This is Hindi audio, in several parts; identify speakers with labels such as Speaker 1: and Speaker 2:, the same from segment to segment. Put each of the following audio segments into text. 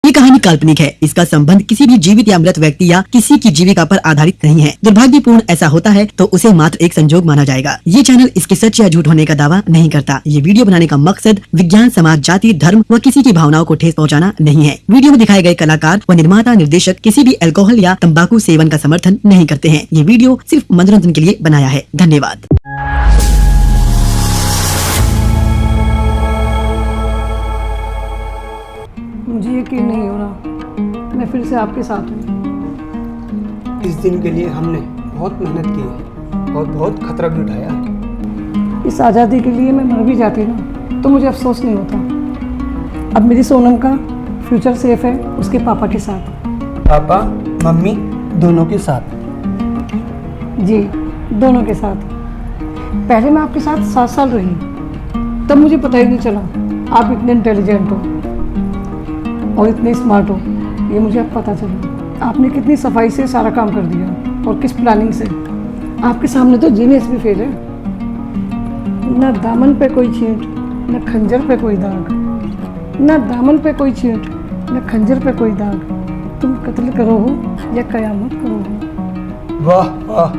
Speaker 1: ये कहानी काल्पनिक है। इसका संबंध किसी भी जीवित या मृत व्यक्ति या किसी की जीविका पर आधारित नहीं है। दुर्भाग्यपूर्ण ऐसा होता है तो उसे मात्र एक संजोग माना जाएगा। ये चैनल इसके सच या झूठ होने का दावा नहीं करता। ये वीडियो बनाने का मकसद विज्ञान, समाज, जाति, धर्म व किसी की भावनाओं को ठेस पहुंचाना नहीं है। वीडियो में दिखाए गए कलाकार व निर्माता, निर्देशक किसी भी अल्कोहल या तंबाकू सेवन का समर्थन नहीं करते हैं। ये वीडियो सिर्फ मनोरंजन के लिए बनाया है। धन्यवाद।
Speaker 2: मुझे यकीन नहीं हो रहा मैं फिर से आपके साथ हूँ।
Speaker 3: इस दिन के लिए हमने बहुत मेहनत की है और बहुत खतरा भी उठाया है।
Speaker 2: इस आज़ादी के लिए मैं मर भी जाती ना तो मुझे अफसोस नहीं होता। अब मेरी सोनम का फ्यूचर सेफ है उसके पापा के साथ।
Speaker 3: पापा मम्मी दोनों के साथ।
Speaker 2: जी, दोनों के साथ। पहले मैं आपके साथ 7 साल रही, तब मुझे पता ही नहीं चला आप इतने इंटेलिजेंट हो और इतने स्मार्ट हो। ये मुझे अब पता चला। आपने कितनी सफाई से सारा काम कर दिया और किस प्लानिंग से। आपके सामने तो जीनियस भी फेल है। न दामन पे कोई छींट, न खंजर पे कोई दाग। न दामन पे कोई छींट, न खंजर पे कोई दाग। तुम कत्ल करो हो या कयामत करो हो।
Speaker 3: वाह वाह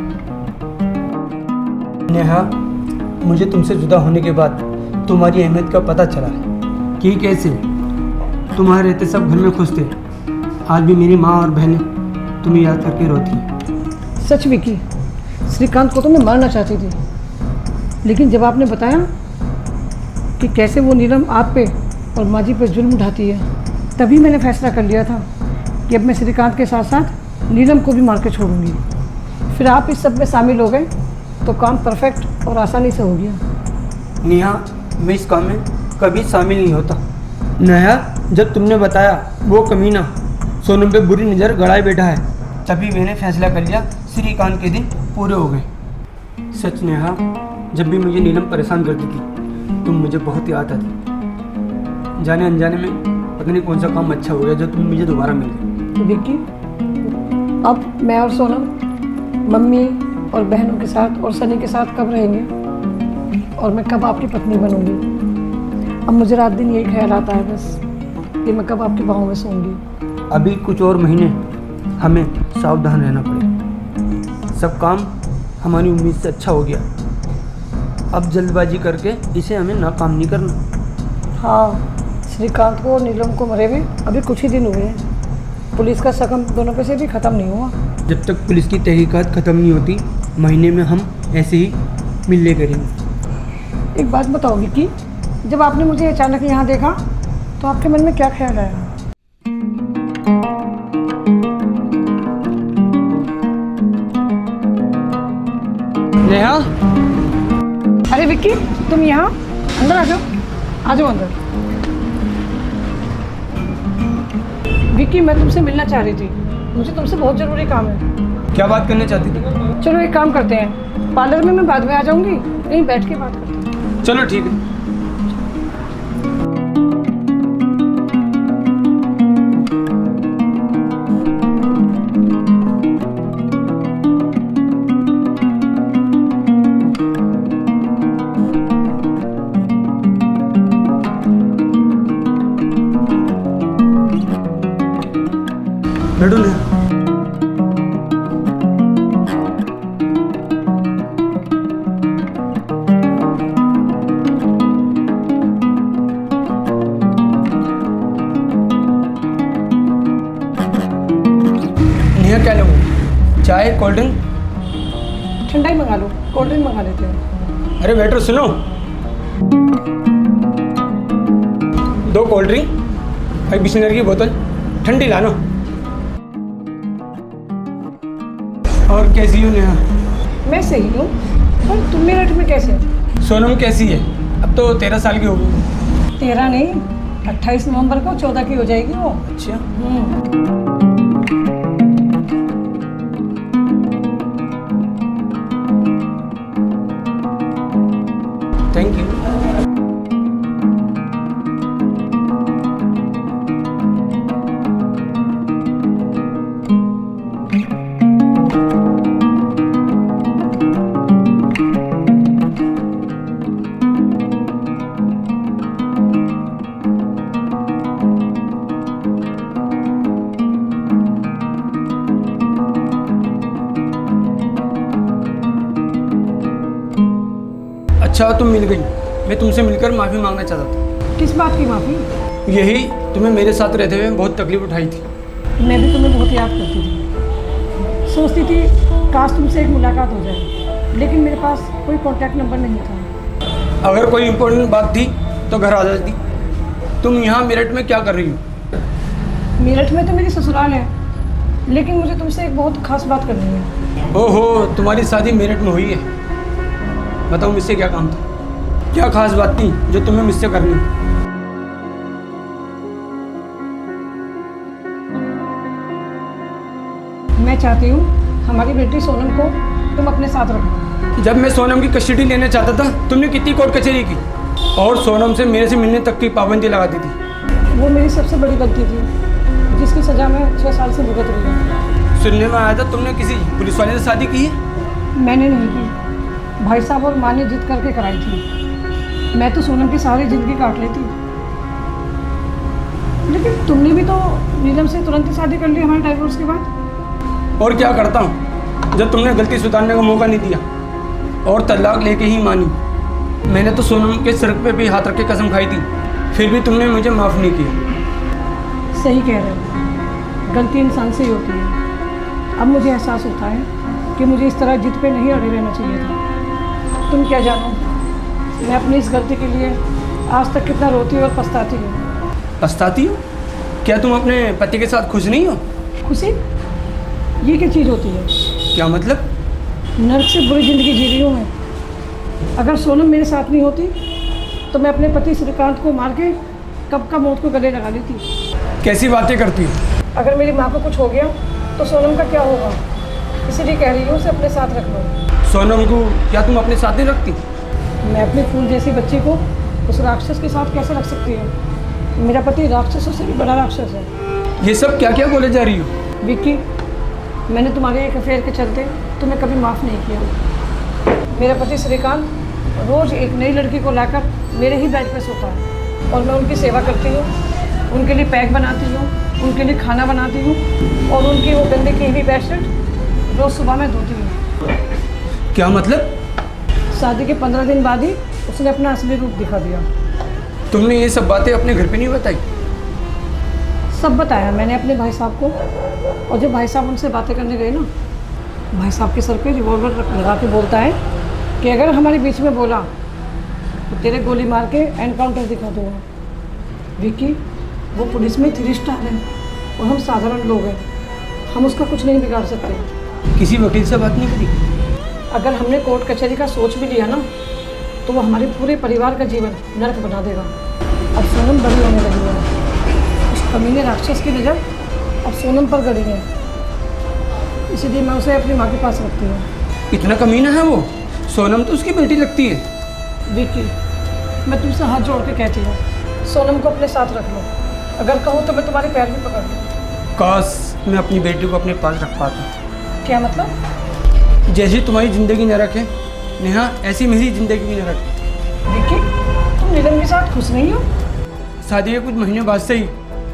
Speaker 3: नेहा, मुझे तुमसे जुदा होने के बाद तुम्हारी अहमियत का पता चला है कि कैसे तुम्हारे रहते सब घर में खुश थे। आज भी मेरी माँ और बहनें तुम्हें याद करके रोती हैं।
Speaker 2: सच विकी, श्रीकांत को तो मैं मारना चाहती थी, लेकिन जब आपने बताया कि कैसे वो नीलम आप पे और माजी पे जुल्म उठाती है, तभी मैंने फैसला कर लिया था कि अब मैं श्रीकांत के साथ साथ नीलम को भी मार के छोड़ूंगी। फिर आप इस सब में शामिल हो गए तो काम परफेक्ट और आसानी से हो गया।
Speaker 3: नेहा, मैं इस काम में कभी शामिल नहीं होता। नेहा, जब तुमने बताया वो कमीना सोनम पे बुरी नज़र गड़ाए बैठा है, तभी मैंने फैसला कर लिया श्रीकांत के दिन पूरे हो गए। सच नेहा, जब भी मुझे नीलम परेशान करती थी तुम मुझे बहुत याद आती। जाने अनजाने में पता नहीं कौन सा काम अच्छा हो गया जो तुम मुझे दोबारा मिल गए।
Speaker 2: विक्की, अब मैं और सोनम मम्मी और बहनों के साथ और सनी के साथ कब रहेंगे और मैं कब आपकी पत्नी बनूंगी। अब मुझे रात दिन यही ख्याल आता है बस कि मैं कब आपकी बाहों में सोऊंगी।
Speaker 3: अभी कुछ और महीने हमें सावधान रहना पड़ेगा। सब काम हमारी उम्मीद से अच्छा हो गया। अब जल्दबाजी करके इसे हमें नाकाम नहीं करना।
Speaker 2: हाँ, श्रीकांत को और नीलम को मरे हुए अभी कुछ ही दिन हुए हैं। पुलिस का शकम दोनों पे से भी ख़त्म नहीं हुआ।
Speaker 3: जब तक पुलिस की तहकीकात ख़त्म नहीं होती, महीने में हम ऐसे ही मिल ले करेंगे।
Speaker 2: एक बात बताओ विक्की, जब आपने मुझे अचानक यहाँ देखा तो आपके मन में क्या ख्याल आया?
Speaker 3: नेहा,
Speaker 2: अरे विक्की, तुम यहाँ अंदर आ जाओ, आ जाओ अंदर। विक्की, मैं तुमसे मिलना चाह रही थी। मुझे तुमसे बहुत ज़रूरी काम है।
Speaker 3: क्या बात करना चाहती थी?
Speaker 2: चलो एक काम करते हैं, पार्लर में मैं बाद में आ जाऊंगी, कहीं बैठ के बात करते हैं।
Speaker 3: चलो ठीक है। बैठो नेहा। नेहा, क्या लोगे? चाय, कोल्ड ड्रिंक?
Speaker 2: ठंडा ही मंगा लो, कोल्ड ड्रिंक मंगा लेते हैं।
Speaker 3: अरे वेटर सुनो, 2 कोल्ड ड्रिंक, एक बिस्लरी की बोतल ठंडी लाना। और कैसी हो नेहा?
Speaker 2: मैं सही हूँ, पर तुम मेरठ में कैसे?
Speaker 3: सोनम कैसी है? अब तो 13 साल की हो गई।
Speaker 2: 13 नहीं, 28 नवंबर को 14 की हो जाएगी वो।
Speaker 3: अच्छा, थैंक यू। अच्छा तुम मिल गई। मैं तुमसे मिलकर माफ़ी मांगना चाहता था।
Speaker 2: किस बात की माफ़ी?
Speaker 3: यही, तुम्हें मेरे साथ रहते हुए बहुत तकलीफ उठाई थी।
Speaker 2: मैं भी तुम्हें बहुत याद करती थी, सोचती थी काश तुमसे एक मुलाकात हो जाए, लेकिन मेरे पास कोई कॉन्टैक्ट नंबर नहीं था।
Speaker 3: अगर कोई इम्पोर्टेंट बात थी तो घर आ जाती। तुम यहाँ मेरठ में क्या कर रही हो?
Speaker 2: मेरठ में तो मेरी ससुराल है, लेकिन मुझे तुमसे एक बहुत खास बात करनी है।
Speaker 3: ओहो, तुम्हारी शादी मेरठ में हुई है। बताओ मुझसे क्या काम था? क्या खास बात थी जो तुम्हें मुझसे करनी?
Speaker 2: मैं चाहती हूँ हमारी बेटी सोनम को तुम अपने साथ रखो।
Speaker 3: जब मैं सोनम की कस्टडी लेना चाहता था, तुमने कितनी कोर्ट कचहरी की और सोनम से मेरे से मिलने तक की पाबंदी लगा दी थी।
Speaker 2: वो मेरी सबसे बड़ी गलती थी, जिसकी सज़ा मैं 6 साल से भुगत रही हूँ।
Speaker 3: सुनने में आया था तुमने किसी पुलिस वाले से शादी की है।
Speaker 2: मैंने नहीं की, भाई साहब और माँ ने जिद करके कराई थी। मैं तो सोनम की सारी ज़िंदगी काट लेती, लेकिन तुमने भी तो नीलम से तुरंत ही शादी कर ली हमारे डाइवोर्स के बाद।
Speaker 3: और क्या करता हूँ जब तुमने गलती सुधारने का मौका नहीं दिया और तलाक लेके ही मानी। मैंने तो सोनम के सर पे भी हाथ रख के कसम खाई थी, फिर भी तुमने मुझे माफ़ नहीं किया।
Speaker 2: सही कह रहे हो, गलती इंसान से ही होती है। अब मुझे एहसास होता है कि मुझे इस तरह जिद पे नहीं अड़े रहना चाहिए था। तुम क्या जानो, मैं अपनी इस गलती के लिए आज तक कितना रोती और पछताती हूँ।
Speaker 3: पछताती हो? क्या तुम अपने पति के साथ खुश नहीं हो?
Speaker 2: खुशी ये क्या चीज़ होती है?
Speaker 3: क्या मतलब?
Speaker 2: नर्क से बुरी ज़िंदगी जी रही हूँ मैं। अगर सोनम मेरे साथ नहीं होती तो मैं अपने पति श्रीकांत को मार के कब का मौत को गले लगा लेती।
Speaker 3: कैसी बातें करती हो?
Speaker 2: अगर मेरी माँ को कुछ हो गया तो सोनम का क्या होगा? इसीलिए कह रही हूँ उसे अपने साथ रख लो।
Speaker 3: सोनम को क्या तुम अपने साथ नहीं रखती?
Speaker 2: मैं अपने फूल जैसी बच्ची को उस राक्षस के साथ कैसे रख सकती हूँ? मेरा पति राक्षसों से भी बड़ा राक्षस है।
Speaker 3: ये सब क्या क्या बोले जा रही हो?
Speaker 2: विक्की, मैंने तुम्हारे एक अफेयर के चलते तुम्हें कभी माफ़ नहीं किया। मेरा पति श्रीकांत रोज़ एक नई लड़की को लाकर मेरे ही बेड पे सोता है और मैं उनकी सेवा करती हूँ, उनके लिए पैक बनाती हूँ, उनके लिए खाना बनाती हूँ और उनकी वो गंदे की हुई बेडशीट रोज़ सुबह मैं धोती हूँ।
Speaker 3: क्या मतलब?
Speaker 2: शादी के 15 दिन बाद ही उसने अपना असली रूप दिखा दिया।
Speaker 3: तुमने ये सब बातें अपने घर पे नहीं बताई?
Speaker 2: सब बताया मैंने अपने भाई साहब को, और जब भाई साहब उनसे बातें करने गए ना, भाई साहब के सर पे रिवॉल्वर लगा के बोलता है कि अगर हमारे बीच में बोला तो तेरे गोली मार के एनकाउंटर दिखा दूँगा। विक्की, वो पुलिस में 3 स्टार है और हम साधारण लोग हैं, हम उसका कुछ नहीं बिगाड़ सकते।
Speaker 3: किसी वकील से बात नहीं करी?
Speaker 2: अगर हमने कोर्ट कचहरी का सोच भी लिया ना तो वो हमारे पूरे परिवार का जीवन नरक बना देगा। अब सोनम बड़ी होने लगी है, उस कमीने राक्षस की नज़र अब सोनम पर गड़ी है, इसीलिए मैं उसे अपनी माँ के पास रखती हूँ।
Speaker 3: इतना कमीना है वो? सोनम तो उसकी बेटी लगती है।
Speaker 2: विक्की, मैं तुमसे हाथ जोड़ के कहती हूँ, सोनम को अपने साथ रख लो। अगर कहो तो मैं तुम्हारे पैर भी पकड़ लूँ।
Speaker 3: काश मैं अपनी बेटी को अपने पास रख पाता।
Speaker 2: क्या मतलब?
Speaker 3: जैसी तुम्हारी ज़िंदगी नरक है नेहा, ऐसी मेरी ज़िंदगी भी नरक है।
Speaker 2: विक्की, तुम नीलम के साथ खुश नहीं हो?
Speaker 3: शादी के कुछ महीने बाद से ही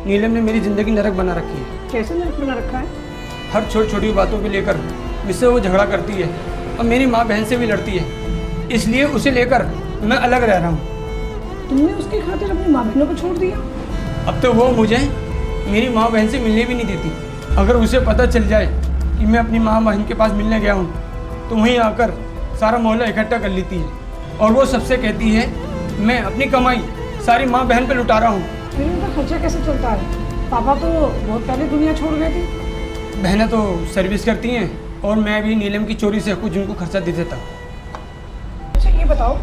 Speaker 3: नीलम ने मेरी ज़िंदगी नरक बना रखी है।
Speaker 2: कैसे नरक बना रखा है?
Speaker 3: हर छोटी छोटी बातों को लेकर मुझसे वो झगड़ा करती है और मेरी माँ बहन से भी लड़ती है, इसलिए उसे लेकर मैं अलग रह रहा हूँ।
Speaker 2: तुमने उसकी खातिर अपनी माँ बहनों को छोड़ दिया?
Speaker 3: अब तो वो मुझे मेरी माँ बहन से मिलने भी नहीं देती। अगर उसे पता चल जाए कि मैं अपनी माँ बहन के पास मिलने गया हूँ तो वहीं आकर सारा मोहल्ला इकट्ठा कर लेती है और वो सबसे कहती है मैं अपनी कमाई सारी माँ बहन पर लुटा रहा हूँ।
Speaker 2: फिर उनका खर्चा कैसे चलता है? पापा तो बहुत पहले दुनिया छोड़ गए थे।
Speaker 3: बहनें तो सर्विस करती हैं और मैं भी नीलम की चोरी से कुछ उनको खर्चा दे देता।
Speaker 2: अच्छा ये बताओ,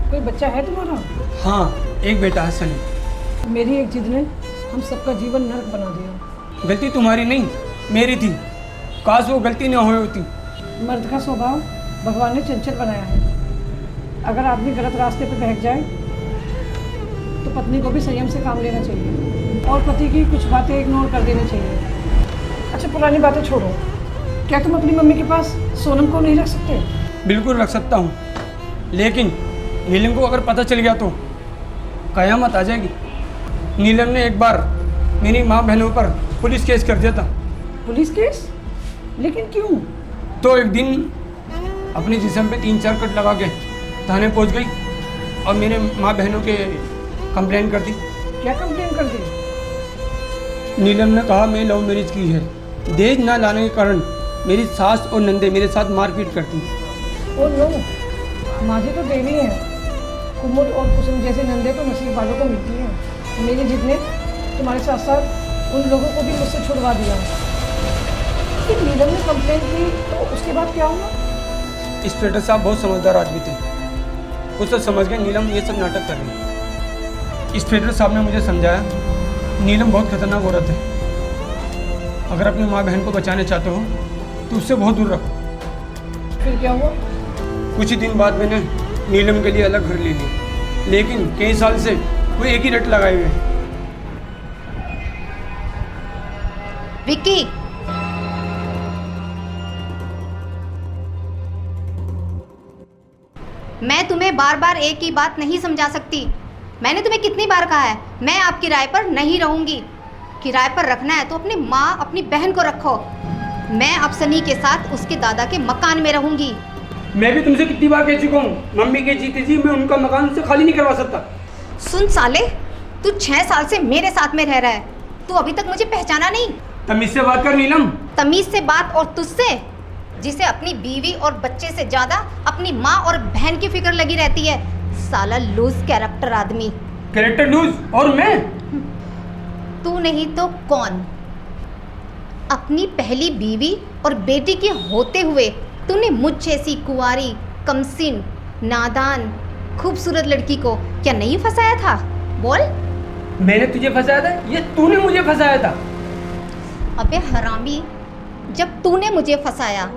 Speaker 2: कोई बच्चा है तुम्हारा?
Speaker 3: हाँ, एक बेटा है सलीम।
Speaker 2: मेरी एक जिद ने हम सबका जीवन नरक बना दिया।
Speaker 3: गलती तुम्हारी नहीं मेरी थी, काश वो गलती ना हुई होती।
Speaker 2: मर्द का स्वभाव भगवान ने चंचल बनाया है। अगर आदमी गलत रास्ते पर बहक जाए तो पत्नी को भी संयम से काम लेना चाहिए और पति की कुछ बातें इग्नोर कर देनी चाहिए। अच्छा पुरानी बातें छोड़ो, क्या तुम अपनी मम्मी के पास सोनम को नहीं रख सकते?
Speaker 3: बिल्कुल रख सकता हूँ, लेकिन नीलम को अगर पता चल गया तो कयामत आ जाएगी। नीलम ने एक बार मेरी माँ बहनों पर पुलिस केस कर दिया था।
Speaker 2: Police case? लेकिन क्यों?
Speaker 3: तो एक दिन अपनी जिस्म पे 3-4 कट लगा के थाने पहुंच गई और मेरे माँ बहनों के कंप्लेंट कर दी।
Speaker 2: क्या कंप्लेन कर दी?
Speaker 3: नीलम ने कहा मैं लव मैरिज की है। दहेज ना लाने के कारण मेरी सास और नंदे मेरे साथ मारपीट करती।
Speaker 2: ओ नो, माझी तो देवी है। कुमुद और कुसुम जैसे नंदे तो नसीब वालों को मिलती हैं। मेरे जितने तुम्हारे साथ साथ उन लोगों को भी मुझसे छुड़वा दिया। फिर नीलम ने कंप्लेन की तो उसके बाद क्या हुआ?
Speaker 3: इंस्पेक्टर साहब बहुत समझदार आदमी थे। वो सब समझ गए नीलम ये सब नाटक कर रही है। इंस्पेक्टर साहब ने मुझे समझाया नीलम बहुत खतरनाक औरत है। अगर अपनी माँ बहन को बचाना चाहते हो तो उससे बहुत दूर रखो।
Speaker 2: फिर क्या हुआ?
Speaker 3: कुछ ही दिन बाद मैंने नीलम के लिए अलग घर ले लिया, लेकिन कई साल से वो एक ही रट लगाए हुए हैं।
Speaker 4: विक्की, मैं तुम्हें बार बार एक ही बात नहीं समझा सकती। मैंने तुम्हें कितनी बार कहा है मैं आप किराए पर नहीं रहूंगी। किराए पर रखना है तो अपनी माँ अपनी बहन को रखो। मैं अब सनी के साथ उसके दादा के मकान में रहूंगी।
Speaker 3: मैं भी तुमसे कितनी बार कह चुका हूँ, मम्मी के जीते जी मैं उनका मकान उनसे खाली नहीं करवा सकता।
Speaker 4: सुन साले, तू 6 साल से मेरे साथ में रह रहा है, तू अभी तक मुझे पहचाना नहीं।
Speaker 3: तमीज से बात कर नीलम।
Speaker 4: तमीज से बात और तुझसे, जिसे अपनी बीवी और बच्चे से ज्यादा अपनी माँ और बहन की फिक्र लगी रहती है। साला लूज कैरेक्टर आदमी।
Speaker 3: Character loose? और मैं?
Speaker 4: तू नहीं तो कौन? अपनी पहली बीवी और बेटी के होते हुए तूने मुझ जैसी कुंवारी, कमसिन, नादान, खूबसूरत लड़की को क्या नहीं फंसाया था? बोल।
Speaker 3: मैंने तुझे फंसाया था? ये तूने मुझे फंसाया था।
Speaker 4: अबे हरामी, जब तूने मुझे फंसाया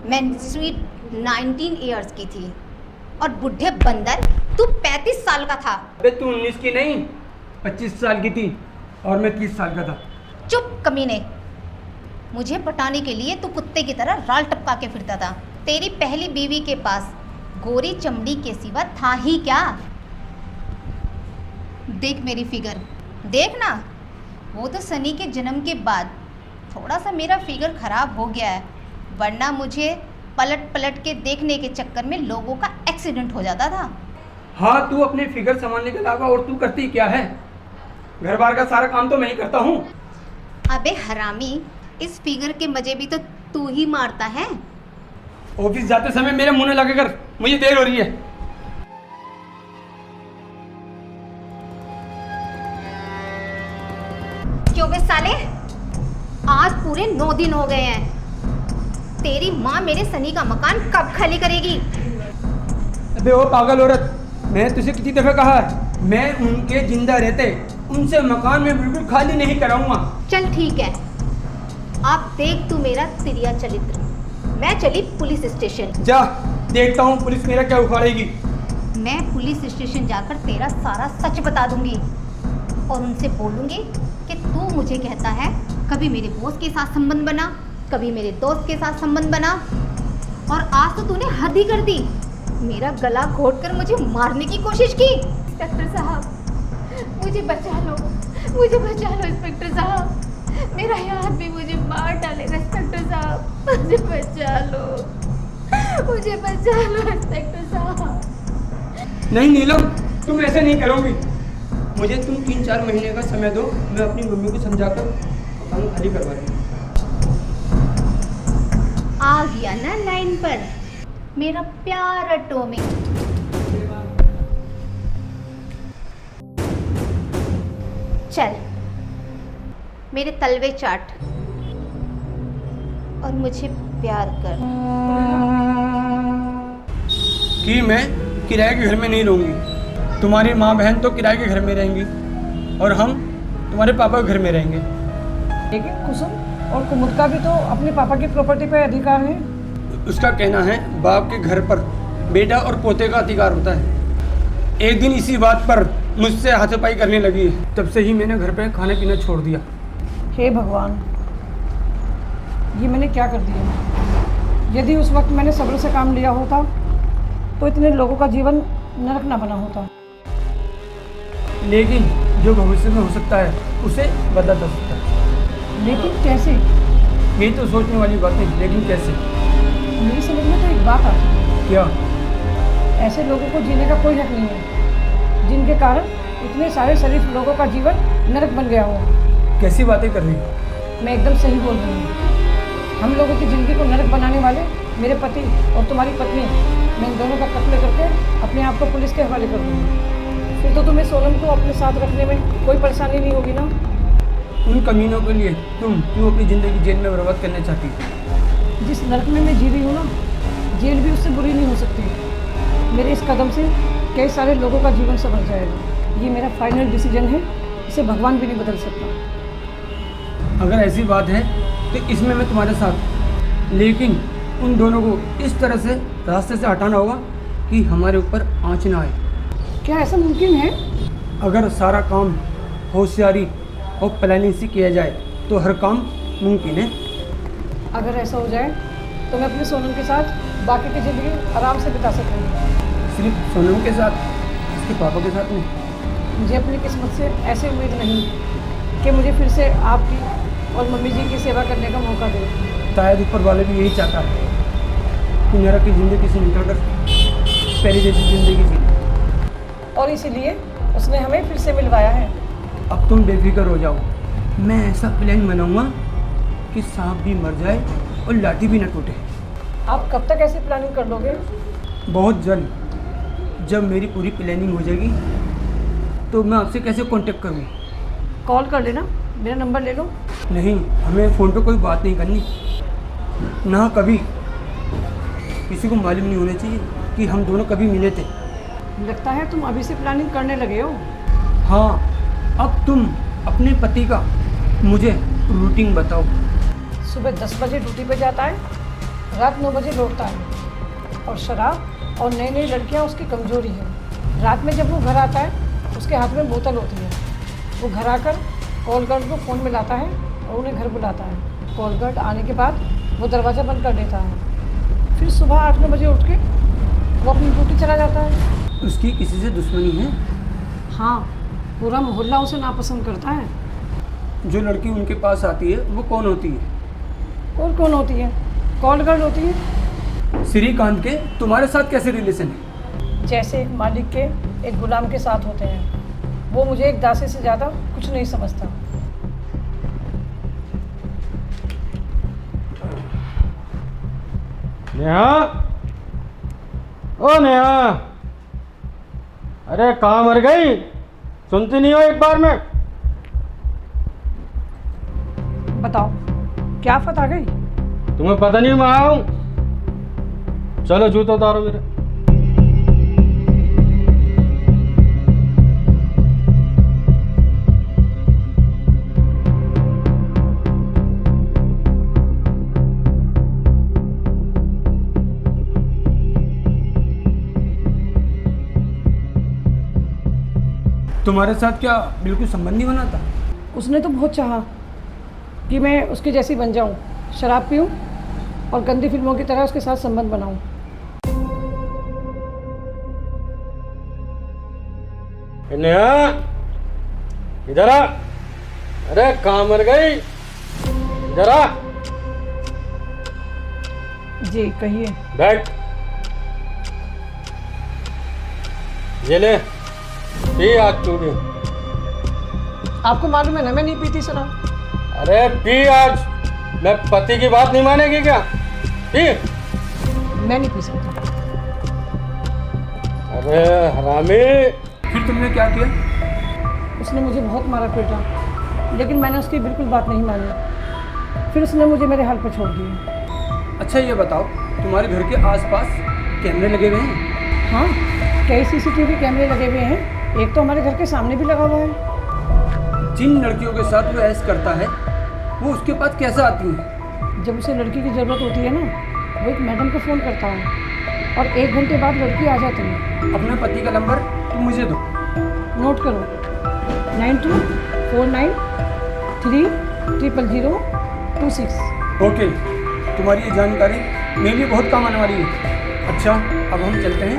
Speaker 4: मैं स्वीट 19 इयर्स की थी और बुढ़े बंदर तू 35 साल का था।
Speaker 3: अबे तू 19 की नहीं 25 साल की थी और मैं 30 साल का था।
Speaker 4: चुप कमीने, मुझे पटाने के लिए तू कुत्ते की तरह राल टपका के फिरता था। तेरी पहली बीवी के पास गोरी चमड़ी के सिवा था ही क्या? देख मेरी फिगर, देख ना। वो तो सनी के जन्म के बाद थोड़ा सा मेरा फिगर खराब हो गया है, वरना मुझे पलट पलट के देखने के चक्कर में लोगों का एक्सीडेंट हो जाता था।
Speaker 3: हाँ, तू अपने फिगर संभालने के अलावा और तू करती क्या है? घर बार का सारा काम तो मैं ही करता हूँ।
Speaker 4: अबे हरामी, इस फिगर के मजे भी तो तू ही मारता है।
Speaker 3: ऑफिस जाते समय मेरे मुंह न लगे कर, मुझे देर हो रही है।
Speaker 4: क्यों बे साले, आज पूरे 9 दिन हो गए हैं। तेरी माँ मेरे सनी का मकान कब खाली करेगी?
Speaker 3: अबे ओ पागल औरत, मैं तुझे कितनी दफे कहा है, मैं उनके जिंदा रहते उनसे मकान में बिल्कुल खाली नहीं कराऊंगा।
Speaker 4: चल ठीक है, आप देख तू मेरा तिरिया चरित्र। मैं चली पुलिस स्टेशन।
Speaker 3: जा, देखता हूँ पुलिस मेरा क्या उखाड़ेगी।
Speaker 4: मैं पुलिस स्टेशन जाकर तेरा सारा सच बता दूंगी और उनसे बोलूंगी कि तू मुझे कहता है कभी मेरे बॉस के साथ संबंध बना, कभी मेरे दोस्त के साथ संबंध बना, और आज तो तूने हद ही कर दी। मेरा गला घोट कर मुझे मारने की कोशिश की। इंस्पेक्टर साहब, मुझे बचा लो, मुझे बचा लो इंस्पेक्टर साहब। मेरा यार भी मुझे मार डालेगा इंस्पेक्टर साहब, मुझे बचा लो, मुझे बचा लो इंस्पेक्टर साहब।
Speaker 3: नहीं नीलम, तुम ऐसे नहीं करोगी। मुझे तुम 3-4 महीने का समय दो, मैं अपनी मम्मी को समझाकर मकान खाली करवा दूँ।
Speaker 4: आ गया ना लाइन पर मेरा प्यारा टॉमी। चल मेरे तलवे चाट और मुझे प्यार कर।
Speaker 3: कि मैं किराए के घर में नहीं रहूँगी। तुम्हारी माँ बहन तो किराए के घर में रहेंगी और हम तुम्हारे पापा के घर में रहेंगे।
Speaker 2: लेकिन कुसुम और कुमुद का भी तो अपने पापा की प्रॉपर्टी पर अधिकार है।
Speaker 3: उसका कहना है बाप के घर पर बेटा और पोते का अधिकार होता है। एक दिन इसी बात पर मुझसे हाथापाई करने लगी है, तब से ही मैंने घर पे खाने पीना छोड़ दिया।
Speaker 2: हे भगवान, ये मैंने क्या कर दिया? यदि उस वक्त मैंने सब्र से काम लिया होता तो इतने लोगों का जीवन नरक ना बना होता।
Speaker 3: लेकिन जो भविष्य में हो सकता है उसे बदला जा सकता है।
Speaker 2: लेकिन कैसे?
Speaker 3: यही तो सोचने वाली बात है, लेकिन कैसे?
Speaker 2: मेरी समझ में तो एक बात आती है,
Speaker 3: क्या?
Speaker 2: ऐसे लोगों को जीने का कोई हक नहीं है। जिनके कारण इतने सारे शरीफ लोगों का जीवन नरक बन गया हो।
Speaker 3: कैसी बातें कर रही हो?
Speaker 2: मैं एकदम सही बोल रही हूँ। हम लोगों की ज़िंदगी को नरक बनाने वाले मेरे पति और तुम्हारी पत्नी, मैं इन दोनों का कत्ल करके अपने आप को पुलिस के हवाले कर दूँगी। फिर तो तुम्हें सोनम को अपने साथ रखने में कोई परेशानी नहीं होगी ना।
Speaker 3: उन कमीनों के लिए तुम क्यों अपनी ज़िंदगी जेल में बर्बाद करना चाहती हो?
Speaker 2: जिस नरक में मैं जी रही हूँ ना, जेल भी उससे बुरी नहीं हो सकती। मेरे इस कदम से कई सारे लोगों का जीवन संभल जाएगा। ये मेरा फाइनल डिसीजन है, इसे भगवान भी नहीं बदल सकता।
Speaker 3: अगर ऐसी बात है तो इसमें मैं तुम्हारे साथ, लेकिन उन दोनों को इस तरह से रास्ते से हटाना होगा कि हमारे ऊपर आँच ना आए।
Speaker 2: क्या ऐसा मुमकिन है?
Speaker 3: अगर सारा काम होशियारी और प्लानिंग से किया जाए तो हर काम मुमकिन है।
Speaker 2: अगर ऐसा हो जाए तो मैं अपने सोनम के साथ बाकी की ज़िंदगी आराम से बिता सकूँगी।
Speaker 3: सिर्फ सोनम के साथ, उसके पापा के साथ नहीं।
Speaker 2: मुझे अपनी किस्मत से ऐसी उम्मीद नहीं कि मुझे फिर से आपकी और मम्मी जी की सेवा करने का मौका दे।
Speaker 3: शायद ऊपर वाले भी यही चाहता है कि मेरा की ज़िंदगी से निकलकर पहले जैसी ज़िंदगी जी,
Speaker 2: और इसीलिए उसने हमें फिर से मिलवाया है।
Speaker 3: अब तुम बेफिक्र हो जाओ। मैं ऐसा प्लान बनाऊंगा कि सांप भी मर जाए और लाठी भी न टूटे।
Speaker 2: आप कब तक ऐसी प्लानिंग कर लोगे?
Speaker 3: बहुत जल्द। जब मेरी पूरी प्लानिंग हो जाएगी तो मैं आपसे कैसे कांटेक्ट करूँ?
Speaker 2: कॉल कर लेना, मेरा नंबर ले लो।
Speaker 3: नहीं, हमें फ़ोन पे कोई बात नहीं करनी, ना कभी किसी को मालूम नहीं होना चाहिए कि हम दोनों कभी मिले थे।
Speaker 2: लगता है तुम अभी से प्लानिंग करने लगे हो।
Speaker 3: हाँ, अब तुम अपने पति का मुझे रूटीन बताओ।
Speaker 2: सुबह 10 बजे ड्यूटी पे जाता है, रात 9 बजे लौटता है, और शराब और नई नई लड़कियां उसकी कमजोरी है। रात में जब वो घर आता है उसके हाथ में बोतल होती है। वो घर आकर कॉल गार्ड को फ़ोन मिलाता है और उन्हें घर बुलाता है। कॉल गार्ड आने के बाद वो दरवाज़ा बंद कर देता है। फिर सुबह 8-9 बजे उठ के वो अपनी ड्यूटी चला जाता है।
Speaker 3: उसकी किसी से दुश्मनी है?
Speaker 2: हाँ, पूरा मोहल्ला उसे नापसंद करता है।
Speaker 3: जो लड़की उनके पास आती है वो कौन होती है?
Speaker 2: और कौन होती है? कॉल गार्ड होती है।
Speaker 3: श्रीकांत के तुम्हारे साथ कैसे रिलेशन है?
Speaker 2: जैसे एक मालिक के एक गुलाम के साथ होते हैं। वो मुझे एक दासी से ज़्यादा कुछ नहीं समझता।
Speaker 5: नेहा, ओ नेहा, अरे कहाँ मर गई? सुनती नहीं हो एक बार में?
Speaker 2: बताओ, क्या आफत आ गई?
Speaker 5: तुम्हें पता नहीं मैं आया हूँ? चलो जूता उतारो मेरे।
Speaker 3: तुम्हारे साथ क्या बिल्कुल संबंध नहीं बना था?
Speaker 2: उसने तो बहुत चाहा कि मैं उसकी जैसी बन जाऊं, शराब पीऊं और गंदी फिल्मों की तरह उसके साथ संबंध बनाऊं।
Speaker 5: नेहा, इधर आ। अरे कहाँ मर गई? इधर आ।
Speaker 2: जी कहिए।
Speaker 5: बैठ। ये ले, पी आज तू भी।
Speaker 2: आपको मालूम है ना मैं नहीं पीती शराब।
Speaker 5: अरे पी आज। मैं पति की बात नहीं मानेगी क्या? पी।
Speaker 2: मैं नहीं पी सकती।
Speaker 5: अरे हरामी।
Speaker 3: फिर तुमने क्या किया?
Speaker 2: उसने मुझे बहुत मारा पीटा, लेकिन मैंने उसकी बिल्कुल बात नहीं मानी। फिर उसने मुझे मेरे हाल पर छोड़ दिया।
Speaker 3: अच्छा ये बताओ, तुम्हारे घर के आसपास कैमरे लगे हुए हैं?
Speaker 2: हाँ, कई CCTV कैमरे लगे हुए हैं। एक तो हमारे घर के सामने भी लगा हुआ है।
Speaker 3: जिन लड़कियों के साथ वो ऐश करता है वो उसके पास कैसे आती हैं?
Speaker 2: जब उसे लड़की की ज़रूरत होती है ना, वो एक मैडम को फ़ोन करता है और 1 घंटे बाद लड़की आ जाती है।
Speaker 3: अपने पति का नंबर तुम मुझे दो।
Speaker 2: नोट करो, 9249300026।
Speaker 3: ओके, तुम्हारी ये जानकारी मेरे लिए बहुत काम आने वाली है। अच्छा, अब हम चलते हैं,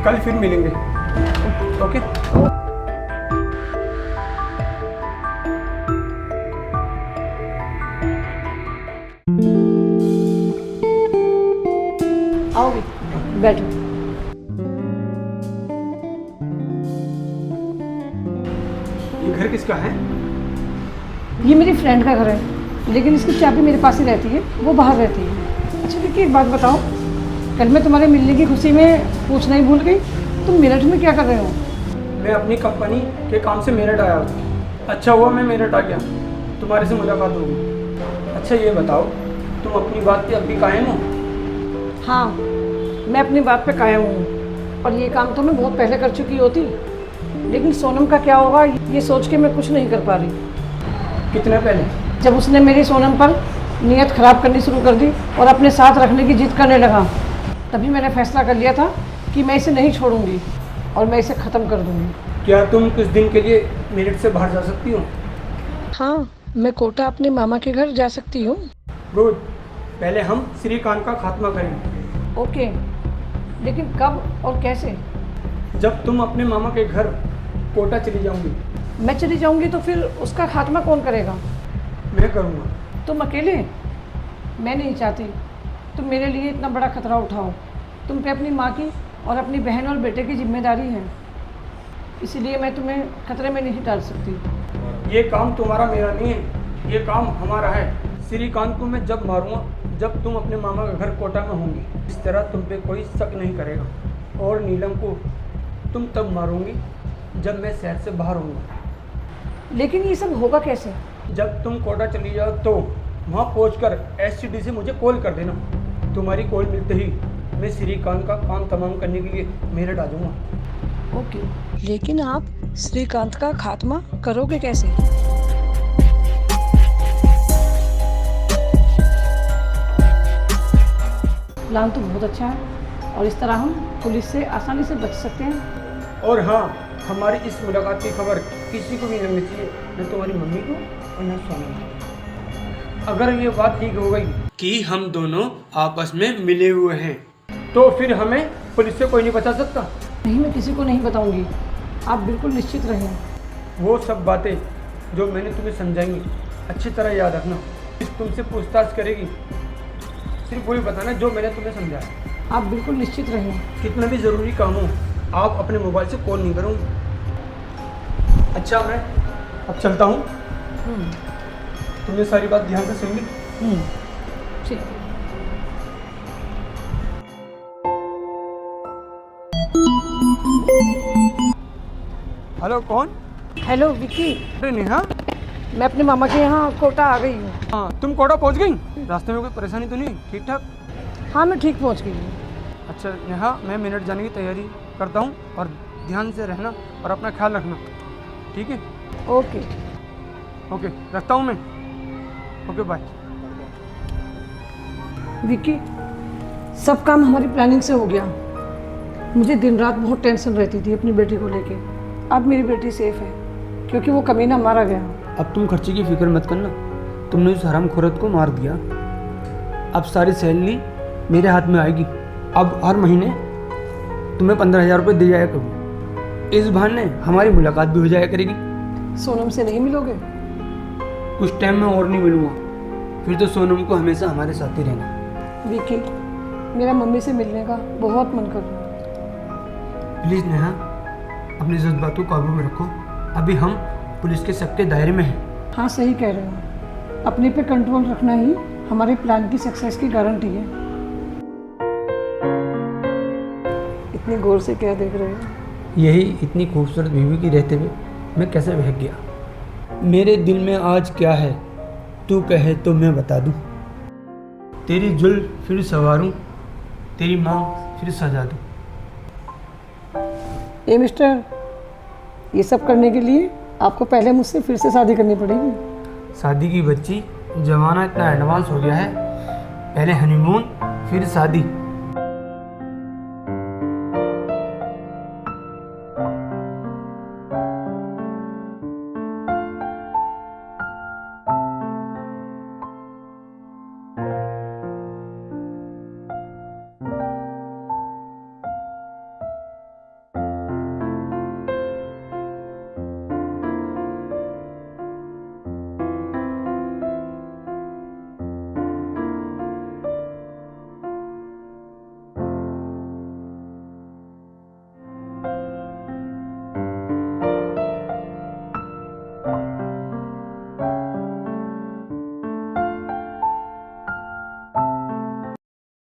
Speaker 3: कल फिर मिलेंगे। ओके।
Speaker 2: आओ भी, बैठो।
Speaker 3: ये घर किसका है?
Speaker 2: ये मेरी फ्रेंड का घर है, लेकिन इसकी चाबी मेरे पास ही रहती है, वो बाहर रहती है। अच्छा विक्की, एक बात बताओ, कल मैं तुम्हारे मिलने की खुशी में पूछना ही भूल गई, तुम मेरठ में क्या कर रहे हो?
Speaker 3: मैं अपनी कंपनी के काम से मेरठ आया हूँ। अच्छा हुआ मैं मेरठ आ गया, तुम्हारे से मुलाकात होगी। अच्छा ये बताओ, तुम अपनी बात पे अब भी कायम हो?
Speaker 2: हाँ, मैं अपनी बात पे कायम हूँ, और ये काम तो मैं बहुत पहले कर चुकी होती, लेकिन सोनम का क्या होगा ये सोच के मैं कुछ नहीं कर पा रही।
Speaker 3: कितना पहले?
Speaker 2: जब उसने मेरी सोनम पर नीयत ख़राब करनी शुरू कर दी और अपने साथ रखने की जिद करने लगा, तभी मैंने फैसला कर लिया था कि मैं इसे नहीं छोड़ूंगी और मैं इसे ख़त्म कर दूंगी।
Speaker 3: क्या तुम कुछ दिन के लिए मेरठ से बाहर जा सकती हो?
Speaker 2: हाँ, मैं कोटा अपने मामा के घर जा सकती हूँ।
Speaker 3: गुड, पहले हम श्रीकांत का खात्मा करेंगे।
Speaker 2: ओके, लेकिन कब और कैसे?
Speaker 3: जब तुम अपने मामा के घर कोटा चली जाऊंगी।
Speaker 2: मैं चली जाऊंगी तो फिर उसका खात्मा कौन करेगा?
Speaker 3: मैं करूँगा।
Speaker 2: तुम अकेले? मैं नहीं चाहती तुम मेरे लिए इतना बड़ा खतरा उठाओ। तुम पे अपनी माँ की और अपनी बहन और बेटे की जिम्मेदारी है, इसीलिए मैं तुम्हें खतरे में नहीं डाल सकती।
Speaker 3: ये काम तुम्हारा मेरा नहीं है, ये काम हमारा है। श्रीकांत को मैं जब मारूंगा जब तुम अपने मामा के घर कोटा में होंगी। इस तरह तुम पे कोई शक नहीं करेगा। और नीलम को तुम तब मारूंगी जब मैं शहर से बाहर होऊंगा।
Speaker 2: लेकिन ये सब होगा कैसे?
Speaker 3: जब तुम कोटा चली जाओ तो वहाँ पहुँचकर एसटीडी से मुझे कॉल कर देना। तुम्हारी कॉल मिलते ही मैं श्रीकांत का काम तमाम करने के लिए मेरठ आ जाऊँगा।
Speaker 2: ओके, लेकिन आप श्रीकांत का खात्मा करोगे कैसे? प्लान तो बहुत अच्छा है और इस तरह हम पुलिस से आसानी से बच सकते हैं।
Speaker 3: और हाँ, हमारी इस मुलाकात की खबर किसी को भी नहीं मिलनी चाहिए, न तुम्हारी मम्मी को और न सोनम को। अगर ये बात ठीक हो गई कि हम दोनों आपस में मिले हुए हैं, तो फिर हमें पुलिस से कोई नहीं बचा सकता।
Speaker 2: नहीं, मैं किसी को नहीं बताऊंगी, आप बिल्कुल निश्चित रहें।
Speaker 3: वो सब बातें जो मैंने तुम्हें समझाएंगी अच्छी तरह याद रखना। तुमसे पूछताछ करेगी, सिर्फ वही बताना जो मैंने तुम्हें समझाया।
Speaker 2: आप बिल्कुल निश्चित रहें।
Speaker 3: कितना भी ज़रूरी काम हो आप अपने मोबाइल से कॉल नहीं करूँगी। अच्छा, मैं अब चलता हूँ। तुमने सारी बात ध्यान से सुन ली?
Speaker 2: ठीक।
Speaker 3: हेलो, कौन?
Speaker 2: हेलो विक्की,
Speaker 3: अरे नेहा,
Speaker 2: मैं अपने मामा के यहाँ कोटा आ गई हूँ।
Speaker 3: हाँ तुम कोटा पहुँच गई? रास्ते में कोई परेशानी तो नहीं? ठीक ठाक?
Speaker 2: हाँ, मैं ठीक पहुँच गई हूँ।
Speaker 3: अच्छा नेहा, मैं मेरठ जाने की तैयारी करता हूँ और ध्यान से रहना और अपना ख्याल रखना, ठीक है?
Speaker 2: ओके।
Speaker 3: ओके, रखता हूँ मैं। Okay, bye.
Speaker 2: विक्की, सब काम हमारी प्लानिंग से हो गया। मुझे दिन रात बहुत टेंशन रहती थी अपनी बेटी को लेके। अब मेरी बेटी सेफ है क्योंकि वो कमीना मारा गया।
Speaker 3: अब तुम खर्चे की फिक्र मत करना, तुमने उस हराम खोरत को मार दिया। अब सारी सैलरी मेरे हाथ में आएगी। अब हर महीने तुम्हें 15,000 रुपये दे जाया करूँ। इस बहाने हमारी मुलाकात भी हो जाया करेगी।
Speaker 2: सोनम से नहीं मिलोगे?
Speaker 3: कुछ टाइम में और नहीं मिलूँगा, फिर तो सोनम को हमेशा हमारे साथ ही रहना।
Speaker 2: विक्की, मेरा मम्मी से मिलने का बहुत मन कर रहा है।
Speaker 3: प्लीज़ नेहा, अपनी जज्बातों को काबू में रखो। अभी हम पुलिस के शक के दायरे में हैं।
Speaker 2: हाँ, सही कह रहे हो। अपने पे कंट्रोल रखना ही हमारे प्लान की सक्सेस की गारंटी है। इतनी गौर से क्या देख रहे हो?
Speaker 3: यही इतनी खूबसूरत बीवी की रहते हुए मैं कैसे बहक गया। मेरे दिल में आज क्या है तू कहे तो मैं बता दूं। तेरी जुल्फ फिर संवारूं, तेरी मांग फिर सजा दूं।
Speaker 2: ए मिस्टर, ये सब करने के लिए आपको पहले मुझसे फिर से शादी करनी पड़ेगी।
Speaker 3: शादी की बच्ची, जमाना इतना एडवांस हो गया है। पहले हनीमून फिर शादी।